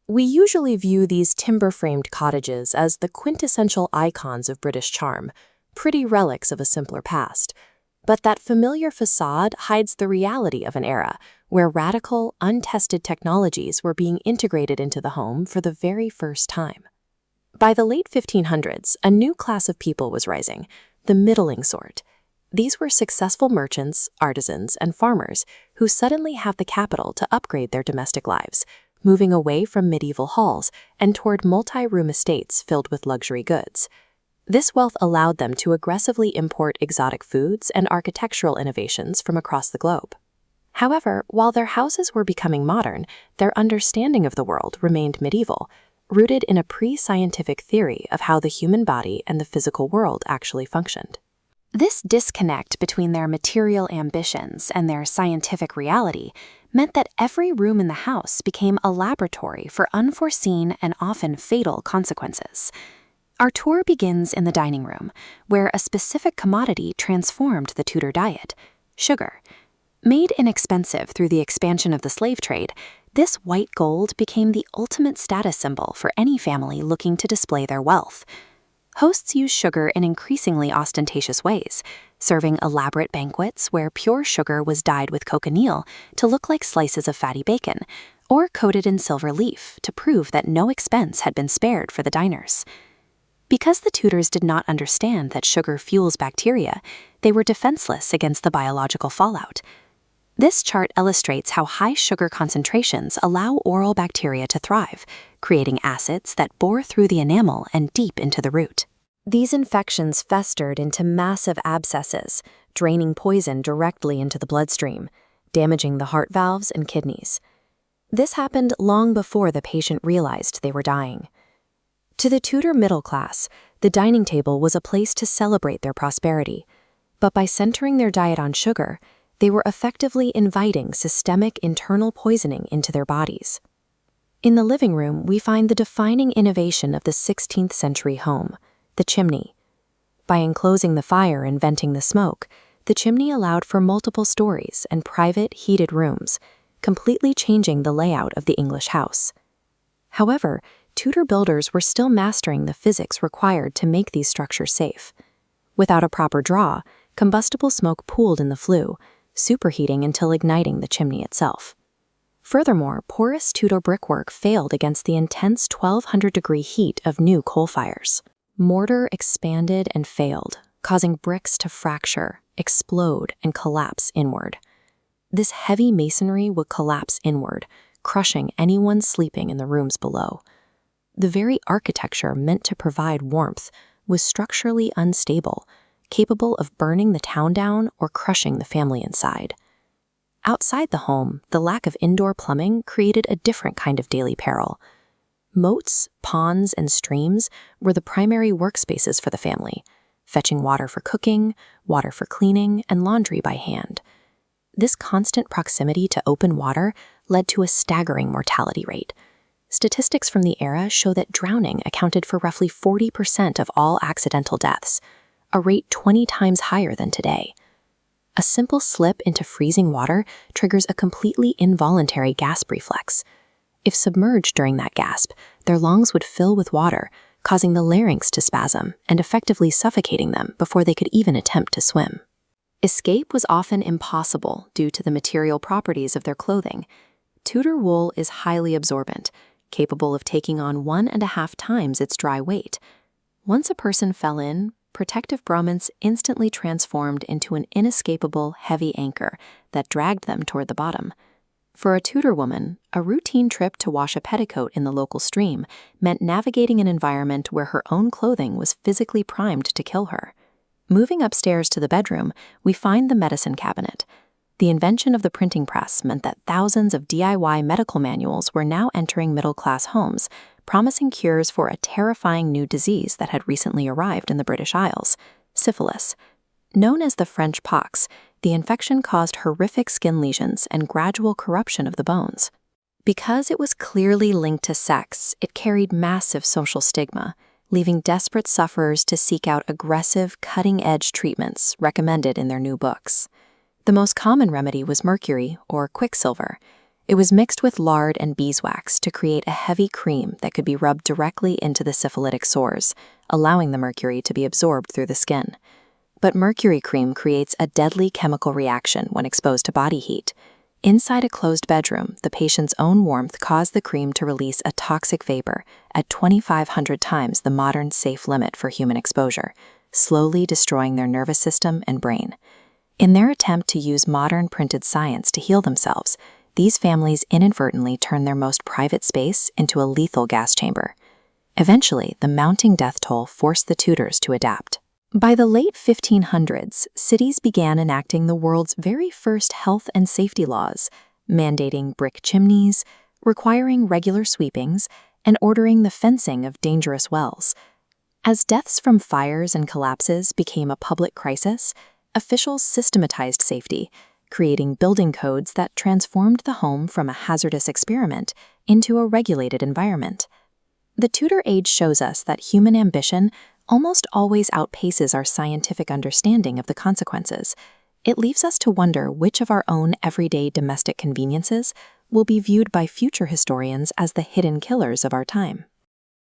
We usually view these timber-framed cottages as the quintessential icons of British charm, pretty relics of a simpler past. But that familiar facade hides the reality of an era where radical, untested technologies were being integrated into the home for the very first time. By the late 1500s, a new class of people was rising, the middling sort. These were successful merchants, artisans, and farmers who suddenly have the capital to upgrade their domestic lives, moving away from medieval halls and toward multi-room estates filled with luxury goods. This wealth allowed them to aggressively import exotic foods and architectural innovations from across the globe. However, while their houses were becoming modern, their understanding of the world remained medieval, rooted in a pre-scientific theory of how the human body and the physical world actually functioned. This disconnect between their material ambitions and their scientific reality meant that every room in the house became a laboratory for unforeseen and often fatal consequences. Our tour begins in the dining room, where a specific commodity transformed the Tudor diet: sugar. Made inexpensive through the expansion of the slave trade, this white gold became the ultimate status symbol for any family looking to display their wealth. Hosts used sugar in increasingly ostentatious ways, serving elaborate banquets where pure sugar was dyed with cochineal to look like slices of fatty bacon, or coated in silver leaf to prove that no expense had been spared for the diners. Because the Tudors did not understand that sugar fuels bacteria, they were defenseless against the biological fallout. This chart illustrates how high sugar concentrations allow oral bacteria to thrive, creating acids that bore through the enamel and deep into the root. These infections festered into massive abscesses, draining poison directly into the bloodstream, damaging the heart valves and kidneys. This happened long before the patient realized they were dying. To the Tudor middle class, the dining table was a place to celebrate their prosperity, but by centering their diet on sugar, they were effectively inviting systemic internal poisoning into their bodies. In the living room, we find the defining innovation of the 16th century home, the chimney. By enclosing the fire and venting the smoke, the chimney allowed for multiple stories and private, heated rooms, completely changing the layout of the English house. However, Tudor builders were still mastering the physics required to make these structures safe. Without a proper draw, combustible smoke pooled in the flue, superheating until igniting the chimney itself. Furthermore, porous Tudor brickwork failed against the intense 1200-degree heat of new coal fires. Mortar expanded and failed, causing bricks to fracture, explode, and collapse inward. This heavy masonry would collapse inward, crushing anyone sleeping in the rooms below. The very architecture meant to provide warmth was structurally unstable, capable of burning the town down or crushing the family inside. Outside the home, the lack of indoor plumbing created a different kind of daily peril. Moats, ponds, and streams were the primary workspaces for the family, fetching water for cooking, water for cleaning, and laundry by hand. This constant proximity to open water led to a staggering mortality rate. Statistics from the era show that drowning accounted for roughly 40% of all accidental deaths, a rate 20 times higher than today. A simple slip into freezing water triggers a completely involuntary gasp reflex. If submerged during that gasp, their lungs would fill with water, causing the larynx to spasm and effectively suffocating them before they could even attempt to swim. Escape was often impossible due to the material properties of their clothing. Tudor wool is highly absorbent, capable of taking on 1.5 times its dry weight. Once a person fell in, protective garments instantly transformed into an inescapable heavy anchor that dragged them toward the bottom. For a Tudor woman, a routine trip to wash a petticoat in the local stream meant navigating an environment where her own clothing was physically primed to kill her. Moving upstairs to the bedroom, we find the medicine cabinet. The invention of the printing press meant that thousands of DIY medical manuals were now entering middle-class homes, promising cures for a terrifying new disease that had recently arrived in the British Isles: syphilis. Known as the French pox, the infection caused horrific skin lesions and gradual corruption of the bones. Because it was clearly linked to sex, it carried massive social stigma, leaving desperate sufferers to seek out aggressive, cutting-edge treatments recommended in their new books. The most common remedy was mercury, or quicksilver. It was mixed with lard and beeswax to create a heavy cream that could be rubbed directly into the syphilitic sores, allowing the mercury to be absorbed through the skin. But mercury cream creates a deadly chemical reaction when exposed to body heat. Inside a closed bedroom, the patient's own warmth caused the cream to release a toxic vapor at 2,500 times the modern safe limit for human exposure, slowly destroying their nervous system and brain. In their attempt to use modern printed science to heal themselves, these families inadvertently turned their most private space into a lethal gas chamber. Eventually, the mounting death toll forced the Tudors to adapt. By the late 1500s, cities began enacting the world's very first health and safety laws, mandating brick chimneys, requiring regular sweepings, and ordering the fencing of dangerous wells. As deaths from fires and collapses became a public crisis, officials systematized safety, creating building codes that transformed the home from a hazardous experiment into a regulated environment. The Tudor age shows us that human ambition almost always outpaces our scientific understanding of the consequences. It leaves us to wonder which of our own everyday domestic conveniences will be viewed by future historians as the hidden killers of our time.